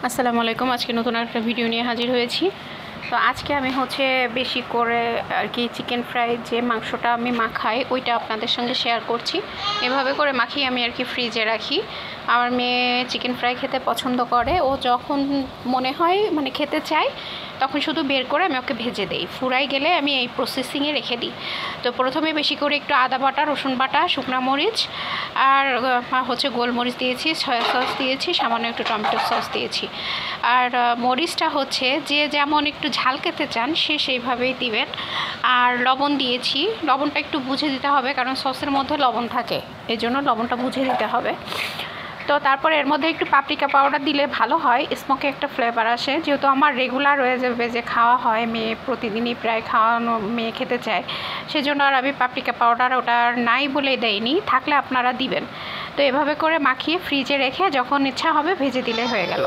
আসসালামু আলাইকুম। আজকে নতুন একটা ভিডিও নিয়ে হাজির হয়েছি। তো আজকে আমি বেশি করে আর কি চিকেন ফ্রাই যে মাংসটা আমি মাখাই ওইটা আপনাদের সঙ্গে শেয়ার করছি। এভাবে করে মাখিয়ে আমি আর কি ফ্রিজে রাখি। আমার মেয়ে চিকেন ফ্রাই খেতে পছন্দ করে, ও যখন মনে হয় মানে খেতে চায় তখন শুধু বের করে আমি ওকে ভেজে দিই। ফুরাই গেলে আমি এই প্রসেসিংয়ে রেখে দিই। তো প্রথমে বেশি করে একটু আদা বাটা, রসুন বাটা, শুকনো মরিচ আর গোলমরিচ দিয়েছি, সয়া সস দিয়েছি, সামান্য একটু টমেটো সস দিয়েছি। আর মরিচটা যে যেমন একটু ঝাল খেতে চান সে সেইভাবেই দিবেন। আর লবণ দিয়েছি, লবণটা একটু বুঝে দিতে হবে কারণ সসের মধ্যে লবণ থাকে, এই জন্য লবণটা বুঝে দিতে হবে। তো তারপর এর মধ্যে একটু পাপরিকা পাউডার দিলে ভালো হয়, স্মোকে একটা ফ্লেভার আসে। যেহেতু আমার রেগুলার হয়ে যাবে যে খাওয়া হয়, মেয়ে প্রতিদিনই প্রায় খাওয়ানো, মেয়ে খেতে চায়, সেজন্য আর আমি পাপরিকা পাউডার ওটা নাই বলে দেয়নি, থাকলে আপনারা দিবেন। তো এভাবে করে মাখিয়ে ফ্রিজে রেখে যখন ইচ্ছা হবে ভেজে দিলে হয়ে গেল।